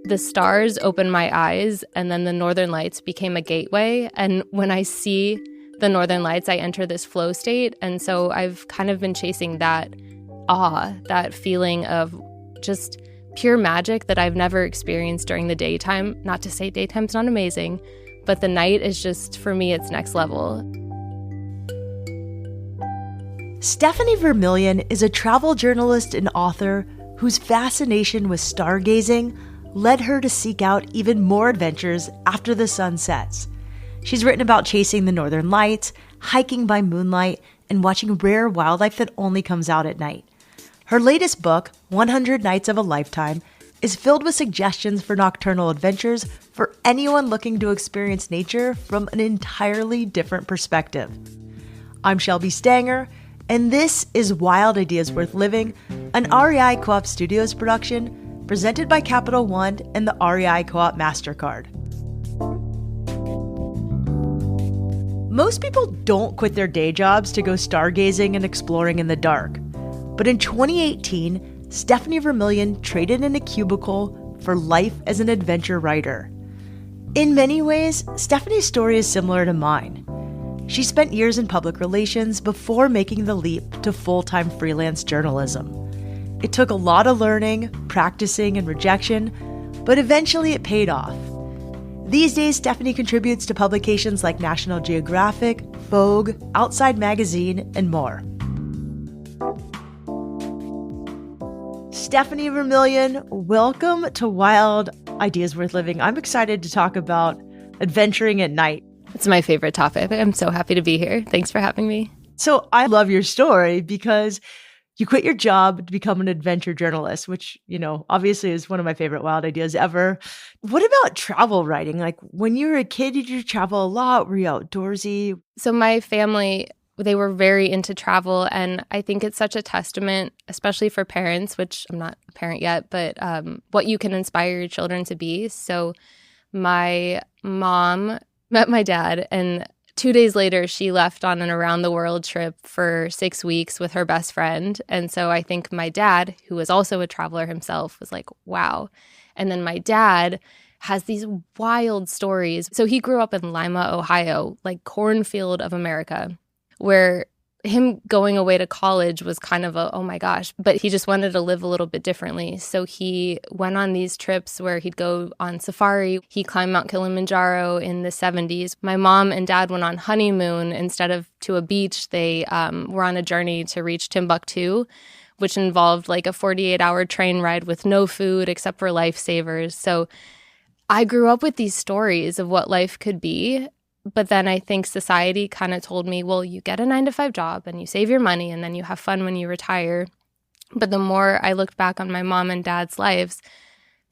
The stars opened my eyes, and then the northern lights became a gateway. And when I see the northern lights, I enter this flow state. And so I've kind of been chasing that awe, that feeling of just pure magic that I've never experienced during the daytime. Not to say daytime's not amazing, but the night is just, for me, it's next level. Stephanie Vermillion is a travel journalist and author whose fascination with stargazing led her to seek out even more adventures after the sun sets. She's written about chasing the northern lights, hiking by moonlight, and watching rare wildlife that only comes out at night. Her latest book, 100 Nights of a Lifetime, is filled with suggestions for nocturnal adventures for anyone looking to experience nature from an entirely different perspective. I'm Shelby Stanger, and this is Wild Ideas Worth Living, an REI Co-op Studios production presented by Capital One and the REI Co-op MasterCard. Most people don't quit their day jobs to go stargazing and exploring in the dark. But in 2018, Stephanie Vermillion traded in a cubicle for life as an adventure writer. In many ways, Stephanie's story is similar to mine. She spent years in public relations before making the leap to full-time freelance journalism. It took a lot of learning, practicing, and rejection, but eventually it paid off. These days, Stephanie contributes to publications like National Geographic, Vogue, Outside Magazine, and more. Stephanie Vermillion, welcome to Wild Ideas Worth Living. I'm excited to talk about adventuring at night. It's my favorite topic. I'm so happy to be here. Thanks for having me. So I love your story because you quit your job to become an adventure journalist, which, obviously is one of my favorite wild ideas ever. What about travel writing? Like when you were a kid, did you travel a lot? Were you outdoorsy? So my family, they were very into travel. And I think it's such a testament, especially for parents, which I'm not a parent yet, but what you can inspire your children to be. So my mom met my dad, and 2 days later, she left on an around-the-world trip for 6 weeks with her best friend. And so I think my dad, who was also a traveler himself, was like, wow. And then my dad has these wild stories. So he grew up in Lima, Ohio, like cornfield of America, where him going away to college was kind of a, oh my gosh, but he just wanted to live a little bit differently. So he went on these trips where he'd go on safari. He climbed Mount Kilimanjaro in the 70s. My mom and dad went on honeymoon. Instead of to a beach, they were on a journey to reach Timbuktu, which involved like a 48-hour train ride with no food except for lifesavers. So I grew up with these stories of what life could be. But then I think society kind of told me, well, you get a 9-to-5 job and you save your money and then you have fun when you retire. But the more I looked back on my mom and dad's lives,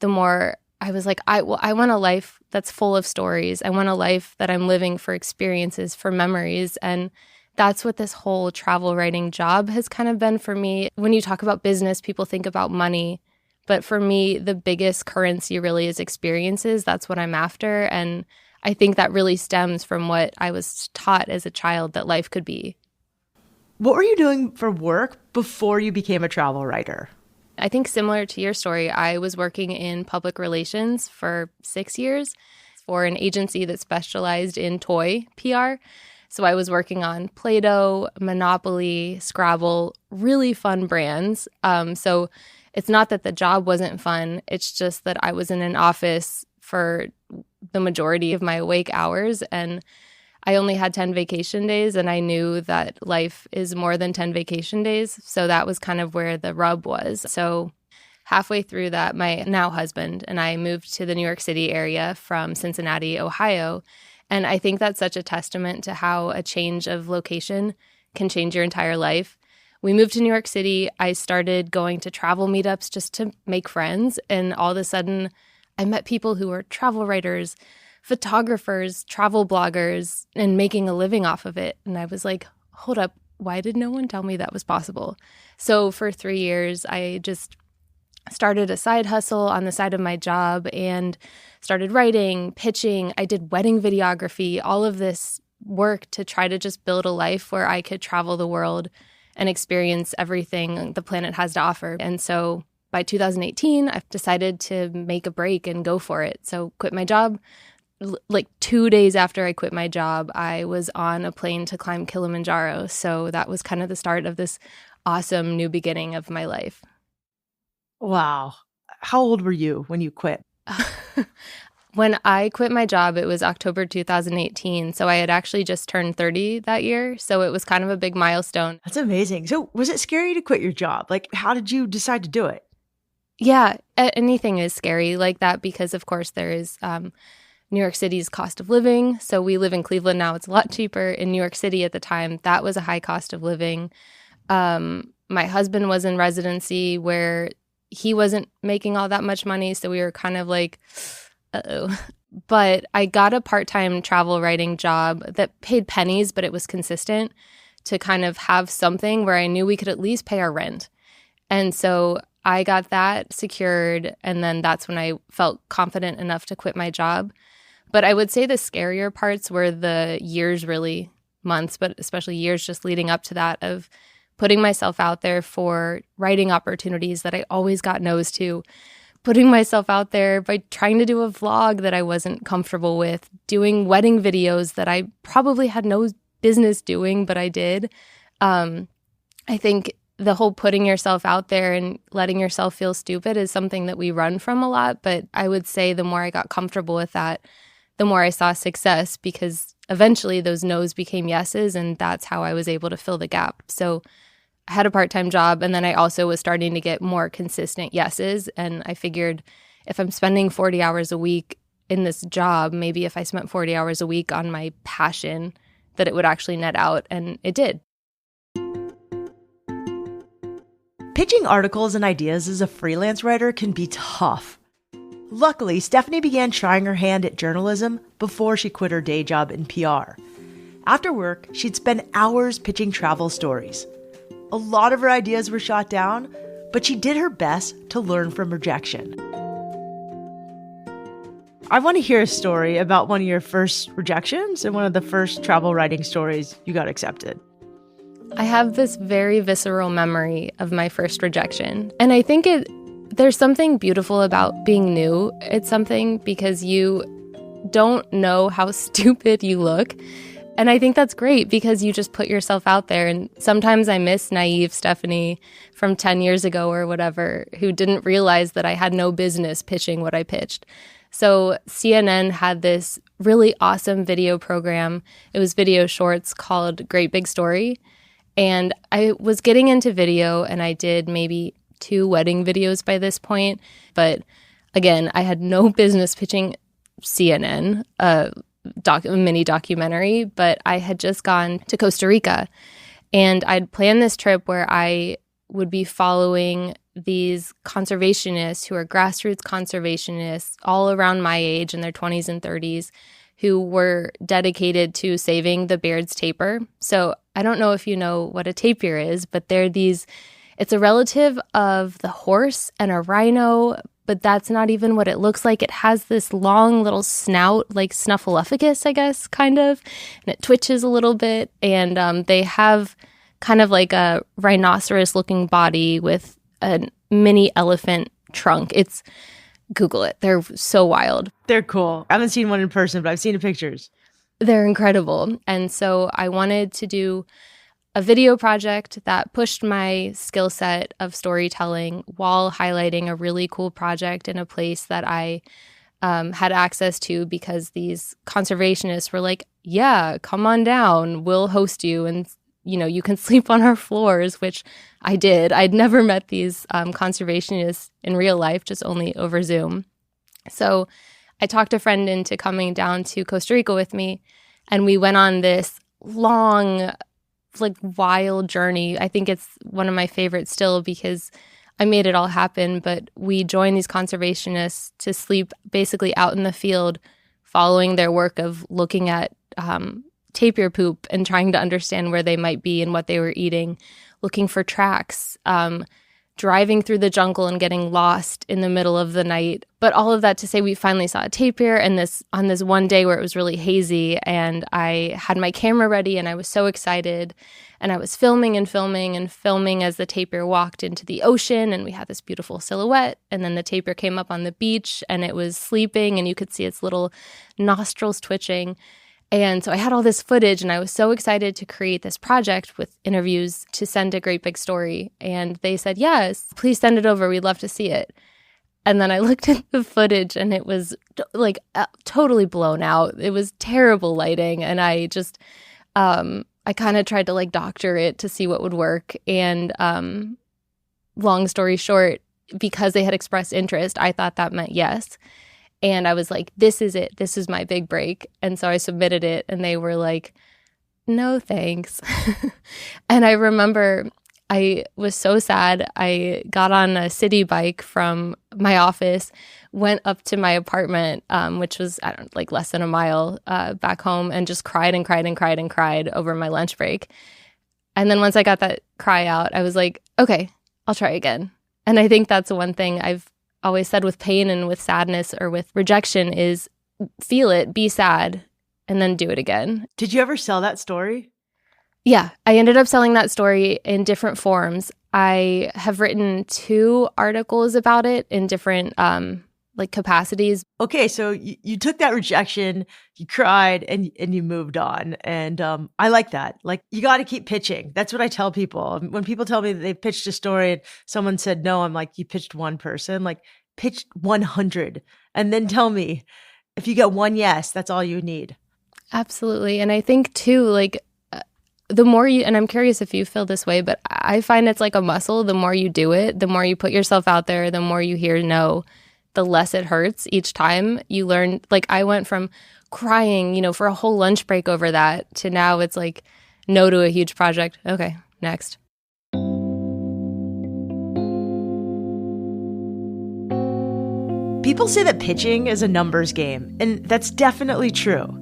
the more I was like, I want a life that's full of stories. I want a life that I'm living for experiences, for memories. And that's what this whole travel writing job has kind of been for me. When you talk about business, people think about money. But for me, the biggest currency really is experiences. That's what I'm after. And I think that really stems from what I was taught as a child that life could be. What were you doing for work before you became a travel writer? I think similar to your story, I was working in public relations for 6 years for an agency that specialized in toy PR. So I was working on Play-Doh, Monopoly, Scrabble, really fun brands. So it's not that the job wasn't fun. It's just that I was in an office for the majority of my awake hours, and I only had 10 vacation days, and I knew that life is more than 10 vacation days. So that was kind of where the rub was. So halfway through that, my now husband and I moved to the New York City area from Cincinnati, Ohio. And I think that's such a testament to how a change of location can change your entire life. We moved to New York City. I started going to travel meetups just to make friends. And all of a sudden, I met people who were travel writers, photographers, travel bloggers, and making a living off of it. And I was like, hold up, why did no one tell me that was possible? So for 3 years, I just started a side hustle on the side of my job and started writing, pitching. I did wedding videography, all of this work to try to just build a life where I could travel the world and experience everything the planet has to offer. And so by 2018, I decided to make a break and go for it. So quit my job. Like 2 days after I quit my job, I was on a plane to climb Kilimanjaro. So that was kind of the start of this awesome new beginning of my life. Wow. How old were you when you quit? When I quit my job, it was October 2018. So I had actually just turned 30 that year. So it was kind of a big milestone. That's amazing. So was it scary to quit your job? Like, how did you decide to do it? Yeah, anything is scary like that because, of course, there is New York City's cost of living. So we live in Cleveland now. It's a lot cheaper. In New York City at the time, that was a high cost of living. My husband was in residency where he wasn't making all that much money. So we were kind of like, uh-oh. But I got a part-time travel writing job that paid pennies, but it was consistent to kind of have something where I knew we could at least pay our rent. And so I got that secured, and then that's when I felt confident enough to quit my job. But I would say the scarier parts were the years, really months, but especially years just leading up to that, of putting myself out there for writing opportunities that I always got no's to, putting myself out there by trying to do a vlog that I wasn't comfortable with, doing wedding videos that I probably had no business doing, but I did. I think the whole putting yourself out there and letting yourself feel stupid is something that we run from a lot. But I would say the more I got comfortable with that, the more I saw success, because eventually those no's became yeses, and that's how I was able to fill the gap. So I had a part-time job, and then I also was starting to get more consistent yeses. And I figured if I'm spending 40 hours a week in this job, maybe if I spent 40 hours a week on my passion, that it would actually net out. And it did. Pitching articles and ideas as a freelance writer can be tough. Luckily, Stephanie began trying her hand at journalism before she quit her day job in PR. After work, she'd spend hours pitching travel stories. A lot of her ideas were shot down, but she did her best to learn from rejection. I want to hear a story about one of your first rejections and one of the first travel writing stories you got accepted. I have this very visceral memory of my first rejection. And I think there's something beautiful about being new at something, because you don't know how stupid you look. And I think that's great because you just put yourself out there. And sometimes I miss naive Stephanie from 10 years ago or whatever, who didn't realize that I had no business pitching what I pitched. So CNN had this really awesome video program. It was video shorts called Great Big Story. And I was getting into video, and I did maybe 2 wedding videos by this point. But again, I had no business pitching CNN, mini documentary, but I had just gone to Costa Rica, and I'd planned this trip where I would be following these conservationists who are grassroots conservationists all around my age in their 20s and 30s, who were dedicated to saving the Baird's tapir. So I don't know if you know what a tapir is, but it's a relative of the horse and a rhino, but that's not even what it looks like. It has this long little snout, like Snuffleupagus, I guess, kind of, and it twitches a little bit. And they have kind of like a rhinoceros-looking body with a mini elephant trunk. Google it. They're so wild. They're cool. I haven't seen one in person, but I've seen the pictures. They're incredible. And so I wanted to do a video project that pushed my skill set of storytelling while highlighting a really cool project in a place that I had access to, because these conservationists were like, yeah, come on down. We'll host you, and you can sleep on our floors, which I did. I'd never met these conservationists in real life, just only over Zoom. So I talked a friend into coming down to Costa Rica with me, and we went on this long, wild journey. I think it's one of my favorites still because I made it all happen. But we joined these conservationists to sleep basically out in the field, following their work of looking at tapir poop and trying to understand where they might be and what they were eating, looking for tracks, driving through the jungle and getting lost in the middle of the night. But all of that to say, we finally saw a tapir, and on this one day where it was really hazy, and I had my camera ready and I was so excited, and I was filming and filming and filming as the tapir walked into the ocean, and we had this beautiful silhouette, and then the tapir came up on the beach and it was sleeping and you could see its little nostrils twitching. And so I had all this footage, and I was so excited to create this project with interviews to send to Great Big Story. And they said, yes, please send it over. We'd love to see it. And then I looked at the footage, and it was like totally blown out. It was terrible lighting. And I just, I kind of tried to like doctor it to see what would work. And long story short, because they had expressed interest, I thought that meant yes. And I was like, this is it. This is my big break. And so I submitted it, and they were like, no, thanks. And I remember I was so sad. I got on a city bike from my office, went up to my apartment, which was, like less than a mile back home, and just cried and cried and cried and cried over my lunch break. And then once I got that cry out, I was like, okay, I'll try again. And I think that's one thing I've always said with pain and with sadness or with rejection is feel it, be sad, and then do it again. Did you ever sell that story? Yeah, I ended up selling that story in different forms. I have written 2 articles about it in different capacities. Okay, so you took that rejection, you cried, and you moved on. And I like that. Like, you got to keep pitching. That's what I tell people. When people tell me that they pitched a story and someone said no, I'm like, you pitched one person. Like, pitch 100 and then tell me. If you get one yes, that's all you need. Absolutely. And I think too, like, the more you, and I'm curious if you feel this way, but I find it's like a muscle. The more you do it, the more you put yourself out there, the more you hear no, the less it hurts each time. You learn, like, I went from crying, for a whole lunch break over that to now it's like no to a huge project. Okay, next. People say that pitching is a numbers game, and that's definitely true.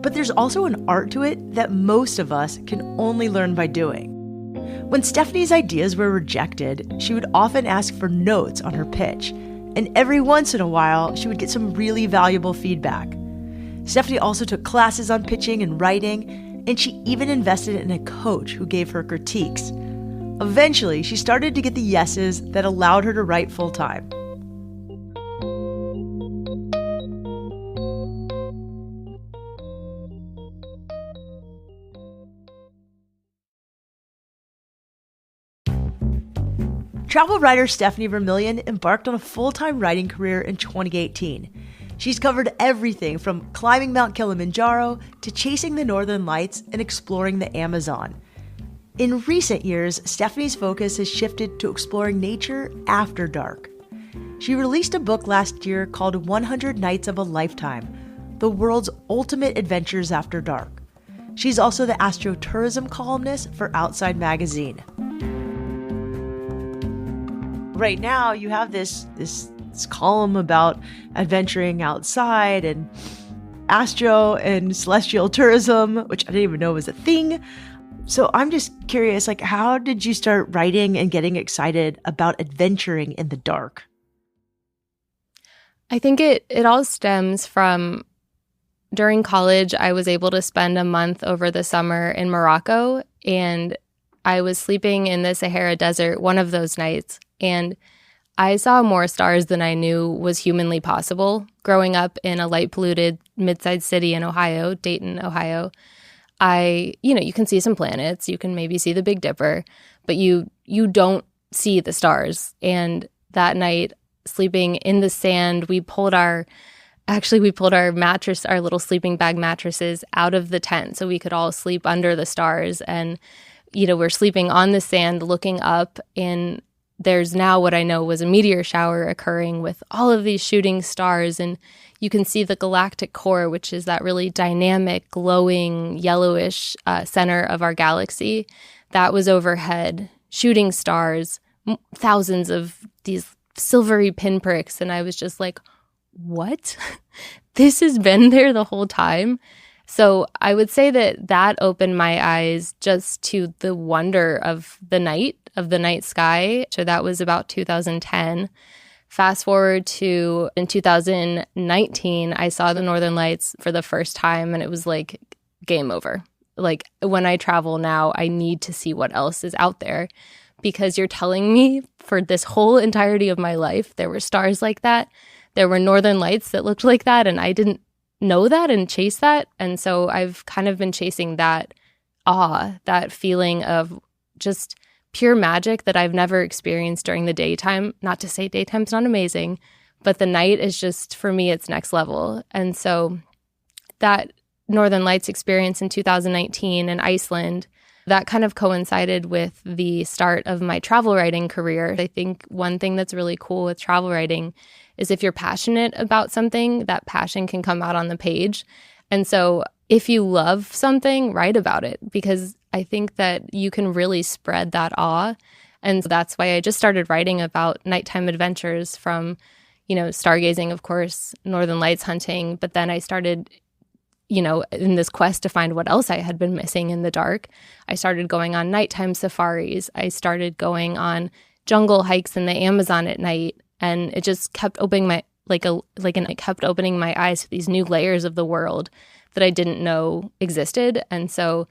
But there's also an art to it that most of us can only learn by doing. When Stephanie's ideas were rejected, she would often ask for notes on her pitch, and every once in a while, she would get some really valuable feedback. Stephanie also took classes on pitching and writing, and she even invested in a coach who gave her critiques. Eventually, she started to get the yeses that allowed her to write full-time. Travel writer Stephanie Vermillion embarked on a full-time writing career in 2018. She's covered everything from climbing Mount Kilimanjaro to chasing the Northern Lights and exploring the Amazon. In recent years, Stephanie's focus has shifted to exploring nature after dark. She released a book last year called 100 Nights of a Lifetime, the world's ultimate adventures after dark. She's also the astrotourism columnist for Outside Magazine. Right now, you have this column about adventuring outside and astro and celestial tourism, which I didn't even know was a thing. So I'm just curious, like, how did you start writing and getting excited about adventuring in the dark? I think it all stems from during college, I was able to spend a month over the summer in Morocco, and I was sleeping in the Sahara Desert one of those nights, and I saw more stars than I knew was humanly possible. Growing up in a light-polluted mid-sized city in Ohio, Dayton, Ohio, you can see some planets, you can maybe see the Big Dipper, but you don't see the stars. And that night, sleeping in the sand, we pulled our mattress, our little sleeping bag mattresses out of the tent so we could all sleep under the stars. And, we're sleeping on the sand looking up, and there's now what I know was a meteor shower occurring with all of these shooting stars. And you can see the galactic core, which is that really dynamic, glowing, yellowish center of our galaxy. That was overhead, shooting stars, thousands of these silvery pinpricks. And I was just like, what? This has been there the whole time? So I would say that opened my eyes just to the wonder of the night, of the night sky. So that was about 2010. Fast forward to in 2019, I saw the Northern Lights for the first time, and it was like game over. Like when I travel now, I need to see what else is out there, because you're telling me for this whole entirety of my life, there were stars like that. There were Northern Lights that looked like that, and I didn't know that and chase that. And so I've kind of been chasing that awe, that feeling of just pure magic that I've never experienced during the daytime. Not to say daytime's not amazing, but the night is just, for me, it's next level. And so that Northern Lights experience in 2019 in Iceland, that kind of coincided with the start of my travel writing career. I think one thing that's really cool with travel writing is if you're passionate about something, that passion can come out on the page. And so if you love something, write about it, because I think that you can really spread that awe. And so that's why I just started writing about nighttime adventures from, stargazing, of course, Northern Lights hunting. But then I started, in this quest to find what else I had been missing in the dark. I started going on nighttime safaris. I started going on jungle hikes in the Amazon at night. And it just kept opening it kept opening my eyes to these new layers of the world that I didn't know existed. And so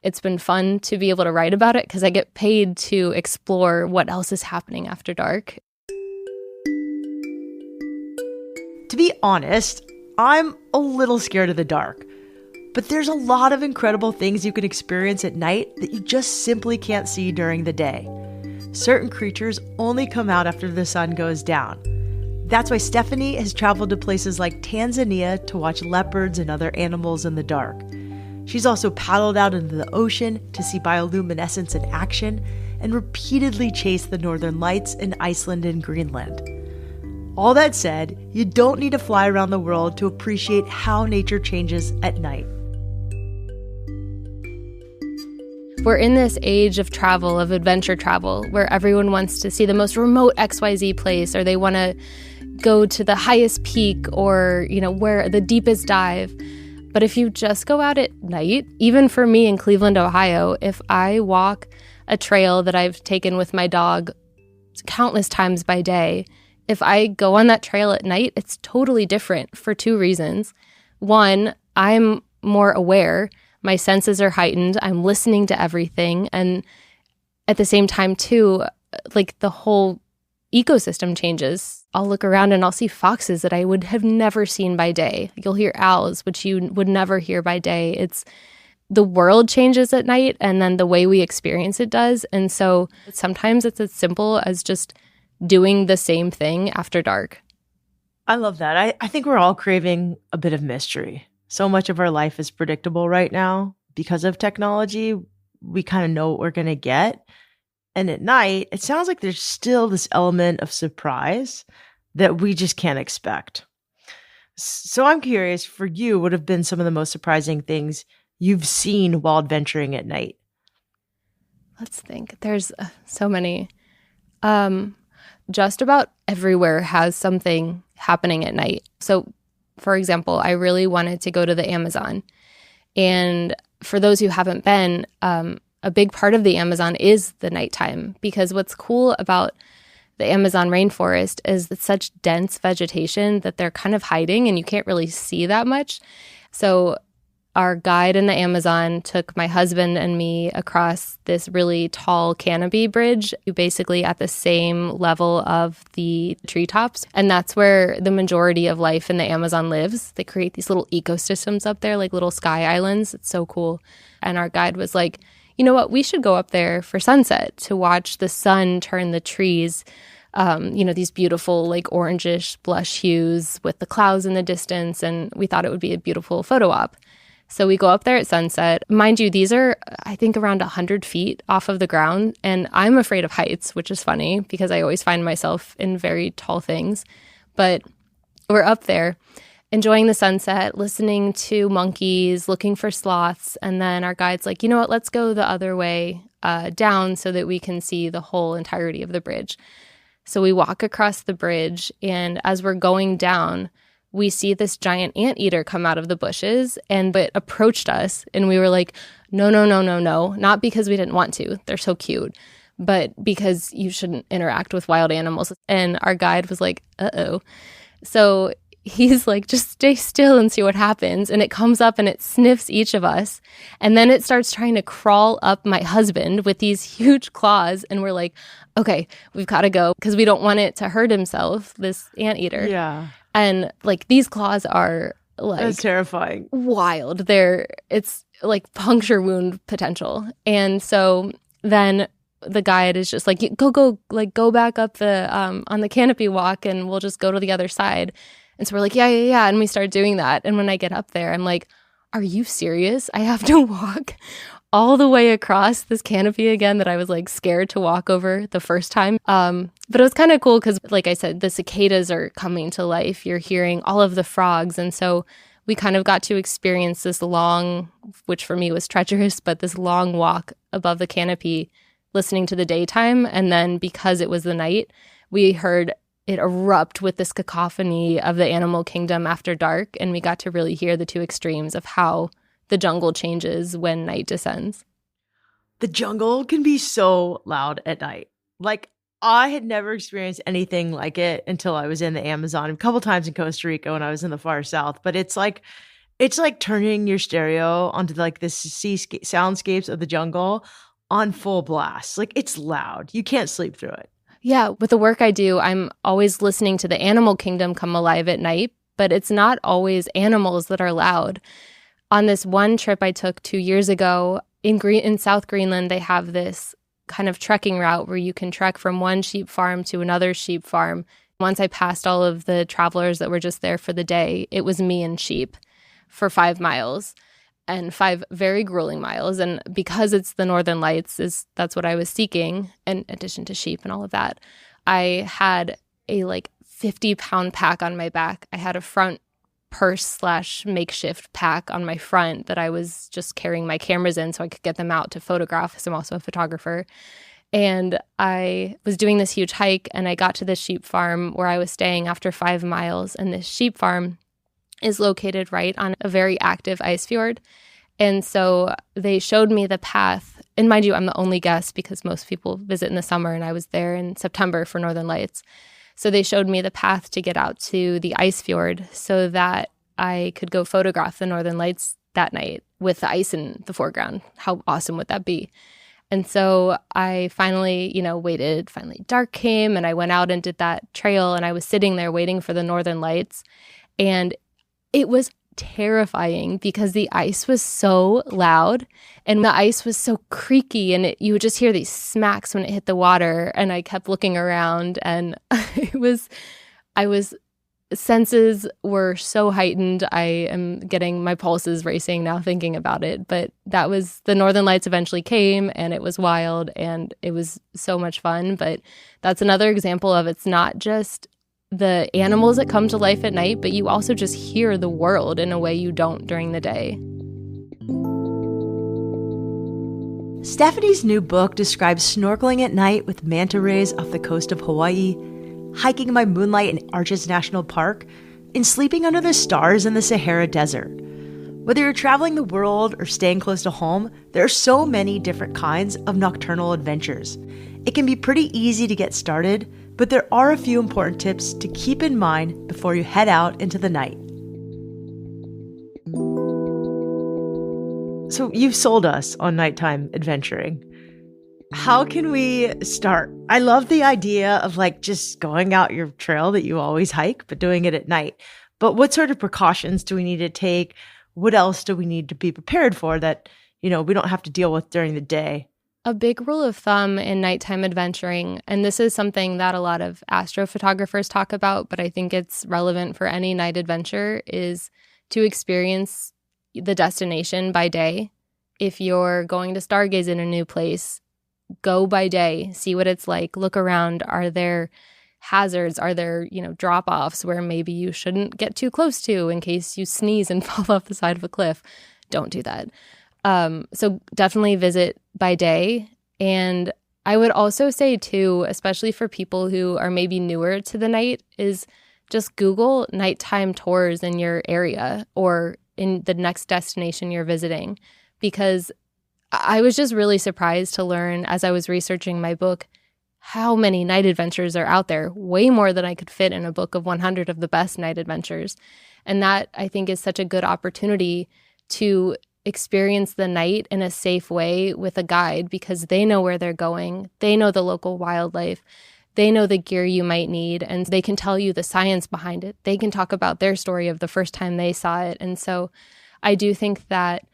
it's been fun to be able to write about it because I get paid to explore what else is happening after dark. To be honest, I'm a little scared of the dark. But there's a lot of incredible things you can experience at night that you just simply can't see during the day. Certain creatures only come out after the sun goes down. That's why Stephanie has traveled to places like Tanzania to watch leopards and other animals in the dark. She's also paddled out into the ocean to see bioluminescence in action and repeatedly chased the Northern Lights in Iceland and Greenland. All that said, you don't need to fly around the world to appreciate how nature changes at night. We're in this age of travel, of adventure travel, where everyone wants to see the most remote XYZ place, or they want to go to the highest peak, or, where the deepest dive. But if you just go out at night, even for me in Cleveland, Ohio, if I walk a trail that I've taken with my dog countless times by day, if I go on that trail at night, it's totally different for two reasons. One, I'm more aware. My senses are heightened. I'm listening to everything. And at the same time, too, like the whole ecosystem changes. I'll look around and I'll see foxes that I would have never seen by day. You'll hear owls, which you would never hear by day. It's the world changes at night, and then the way we experience it does. And so sometimes it's as simple as just doing the same thing after dark. I love that. I think we're all craving a bit of mystery. So much of our life is predictable right now because of technology. We kind of know what we're going to get. And at night, it sounds like there's still this element of surprise that we just can't expect. So I'm curious, for you, what have been some of the most surprising things you've seen while adventuring at night? Let's think. There's so many. Just about everywhere has something happening at night. So, for example, I really wanted to go to the Amazon. And for those who haven't been, a big part of the Amazon is the nighttime, because what's cool about the Amazon rainforest is it's such dense vegetation that they're kind of hiding and you can't really see that much. So our guide in the Amazon took my husband and me across this really tall canopy bridge, basically at the same level of the treetops. And that's where the majority of life in the Amazon lives. They create these little ecosystems up there, like little sky islands. It's so cool. And our guide was like, you know what, we should go up there for sunset to watch the sun turn the trees, these beautiful like orangish blush hues with the clouds in the distance. And we thought it would be a beautiful photo op. So we go up there at sunset. Mind you, these are, I think, around 100 feet off of the ground. And I'm afraid of heights, which is funny because I always find myself in very tall things. But we're up there enjoying the sunset, listening to monkeys, looking for sloths. And then our guide's like, you know what, let's go the other way down so that we can see the whole entirety of the bridge. So we walk across the bridge. And as we're going down, we see this giant anteater come out of the bushes and it approached us. And we were like, no, not because we didn't want to. They're so cute. but because you shouldn't interact with wild animals. And our guide was like, uh-oh. So he's like, just stay still and see what happens. And it comes up and it sniffs each of us. And then it starts trying to crawl up my husband with these huge claws. And we're like, okay, we've got to go because we don't want it to hurt himself, this anteater. Yeah. And like these claws are like That's terrifying. Wild. It's like puncture wound potential. And so then the guide is just like, go back up the on the canopy walk and we'll just go to the other side. And so we're like, yeah. And we start doing that. And when I get up there, I'm like, are you serious? I have to walk all the way across this canopy again that I was like scared to walk over the first time. But it was kind of cool because, like I said, the cicadas are coming to life. You're hearing all of the frogs. And so we kind of got to experience this long, which for me was treacherous, but this long walk above the canopy, listening to the daytime. And then because it was the night, we heard it erupt with this cacophony of the animal kingdom after dark. And we got to really hear the two extremes of how the jungle changes when night descends. The jungle can be so loud at night. Like, I had never experienced anything like it until I was in the Amazon, a couple times in Costa Rica when I was in the far south. But it's like turning your stereo onto like the soundscapes of the jungle on full blast. Like, it's loud. You can't sleep through it. Yeah, with the work I do, I'm always listening to the animal kingdom come alive at night, but it's not always animals that are loud. On this one trip I took 2 years ago, in South Greenland, they have this kind of trekking route where you can trek from one sheep farm to another sheep farm. Once I passed all of the travelers that were just there for the day, it was me and sheep for 5 miles. And 5 very grueling miles. And because it's the Northern Lights, that's what I was seeking, in addition to sheep and all of that. I had a like 50-pound pack on my back. I had a front purse / makeshift pack on my front that I was just carrying my cameras in so I could get them out to photograph because I'm also a photographer. And I was doing this huge hike and I got to this sheep farm where I was staying after 5 miles. And this sheep farm is located right on a very active ice fjord. And so they showed me the path. And mind you, I'm the only guest because most people visit in the summer, and I was there in September for Northern Lights. So they showed me the path to get out to the ice fjord so that I could go photograph the Northern Lights that night with the ice in the foreground. How awesome would that be? And so I finally, waited. Finally, dark came, and I went out and did that trail, and I was sitting there waiting for the Northern Lights. And it was terrifying because the ice was so loud and the ice was so creaky, and you would just hear these smacks when it hit the water. And I kept looking around, and senses were so heightened. I am getting my pulses racing now thinking about it. But that was, the Northern Lights eventually came, and it was wild, and it was so much fun. But that's another example of, it's not just the animals that come to life at night, but you also just hear the world in a way you don't during the day. Stephanie's new book describes snorkeling at night with manta rays off the coast of Hawaii, hiking by moonlight in Arches National Park, and sleeping under the stars in the Sahara Desert. Whether you're traveling the world or staying close to home, there are so many different kinds of nocturnal adventures. It can be pretty easy to get started, but there are a few important tips to keep in mind before you head out into the night. So you've sold us on nighttime adventuring. How can we start? I love the idea of like just going out your trail that you always hike, but doing it at night. But what sort of precautions do we need to take? What else do we need to be prepared for that, we don't have to deal with during the day? A big rule of thumb in nighttime adventuring, and this is something that a lot of astrophotographers talk about, but I think it's relevant for any night adventure, is to experience the destination by day. If you're going to stargaze in a new place, go by day, see what it's like, look around. Are there hazards? Are there, drop-offs where maybe you shouldn't get too close to in case you sneeze and fall off the side of a cliff? Don't do that. So definitely visit by day. And I would also say too, especially for people who are maybe newer to the night, is just Google nighttime tours in your area or in the next destination you're visiting. Because I was just really surprised to learn as I was researching my book how many night adventures are out there, way more than I could fit in a book of 100 of the best night adventures. And that, I think, is such a good opportunity to experience the night in a safe way with a guide, because they know where they're going, they know the local wildlife, they know the gear you might need, and they can tell you the science behind it. They can talk about their story of the first time they saw it. And so I do think that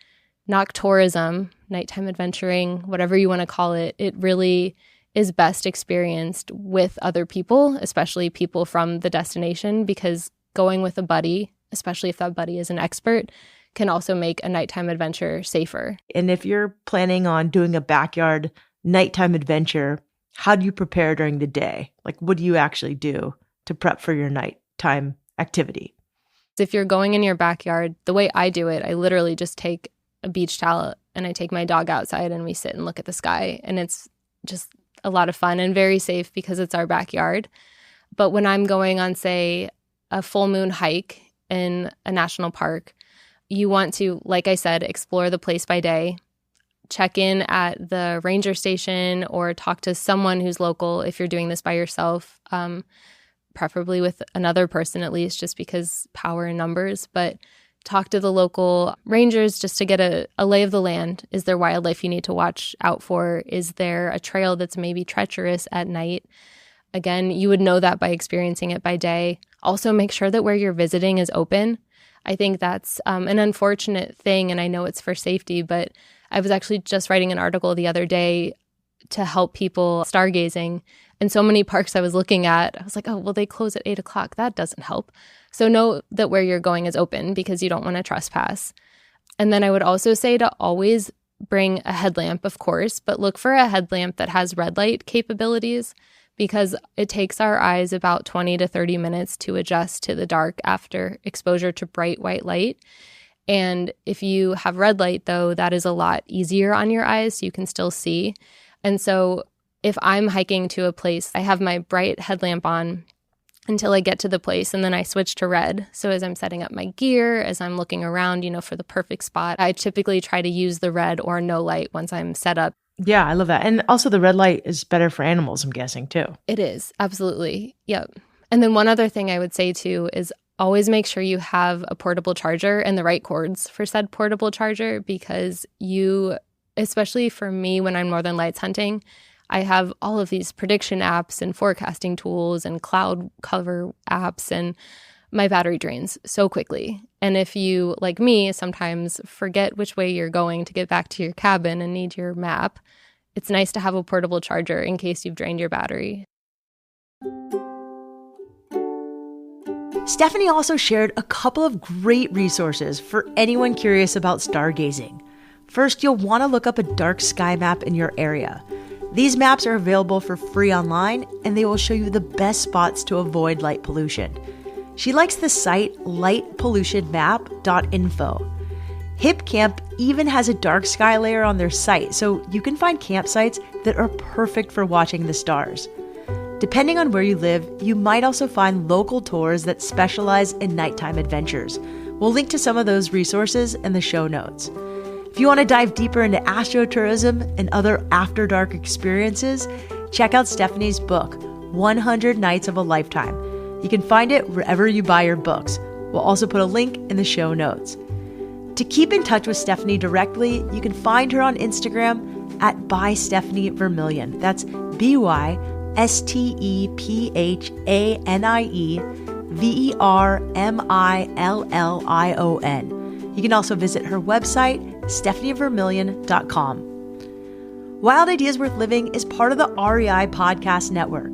noctourism, nighttime adventuring, whatever you want to call it, it really is best experienced with other people, especially people from the destination, because going with a buddy, especially if that buddy is an expert, can also make a nighttime adventure safer. And if you're planning on doing a backyard nighttime adventure, how do you prepare during the day? Like, what do you actually do to prep for your nighttime activity? If you're going in your backyard, the way I do it, I literally just take a beach towel and I take my dog outside and we sit and look at the sky. And it's just a lot of fun and very safe because it's our backyard. But when I'm going on, say, a full moon hike in a national park, you want to, like I said, explore the place by day, check in at the ranger station or talk to someone who's local if you're doing this by yourself, preferably with another person at least, just because power in numbers. But talk to the local rangers just to get a lay of the land. Is there wildlife you need to watch out for? Is there a trail that's maybe treacherous at night? Again, you would know that by experiencing it by day. Also, make sure that where you're visiting is open. I think that's an unfortunate thing, and I know it's for safety, but I was actually just writing an article the other day to help people stargazing. And so many parks I was looking at, I was like, oh, well, they close at 8 o'clock. That doesn't help. So know that where you're going is open because you don't want to trespass. And then I would also say to always bring a headlamp, of course, but look for a headlamp that has red light capabilities, because it takes our eyes about 20 to 30 minutes to adjust to the dark after exposure to bright white light. And if you have red light, though, that is a lot easier on your eyes, so you can still see. And so if I'm hiking to a place, I have my bright headlamp on until I get to the place, and then I switch to red. So as I'm setting up my gear, as I'm looking around, for the perfect spot, I typically try to use the red or no light once I'm set up. Yeah, I love that. And also the red light is better for animals, I'm guessing, too. It is. Absolutely. Yep. And then one other thing I would say, too, is always make sure you have a portable charger and the right cords for said portable charger, because especially for me when I'm Northern Lights hunting, I have all of these prediction apps and forecasting tools and cloud cover apps, and my battery drains so quickly. And if you, like me, sometimes forget which way you're going to get back to your cabin and need your map, it's nice to have a portable charger in case you've drained your battery. Stephanie also shared a couple of great resources for anyone curious about stargazing. First, you'll want to look up a dark sky map in your area. These maps are available for free online, and they will show you the best spots to avoid light pollution. She likes the site lightpollutionmap.info. Hip Camp even has a dark sky layer on their site, so you can find campsites that are perfect for watching the stars. Depending on where you live, you might also find local tours that specialize in nighttime adventures. We'll link to some of those resources in the show notes. If you want to dive deeper into astrotourism and other after dark experiences, check out Stephanie's book, 100 Nights of a Lifetime. You can find it wherever you buy your books. We'll also put a link in the show notes. To keep in touch with Stephanie directly, you can find her on Instagram at @ByStephanieVermillion. That's ByStephanieVermillion. You can also visit her website, stephanievermillion.com. Wild Ideas Worth Living is part of the REI Podcast Network.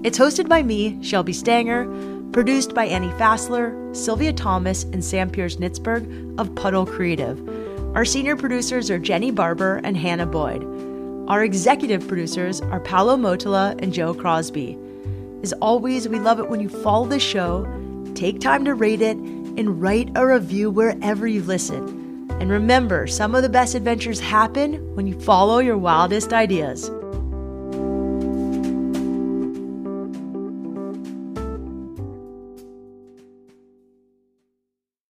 It's hosted by me, Shelby Stanger, produced by Annie Fassler, Sylvia Thomas, and Sam Pierce-Nitzberg of Puddle Creative. Our senior producers are Jenny Barber and Hannah Boyd. Our executive producers are Paolo Motola and Joe Crosby. As always, we love it when you follow the show, take time to rate it, and write a review wherever you listen. And remember, some of the best adventures happen when you follow your wildest ideas.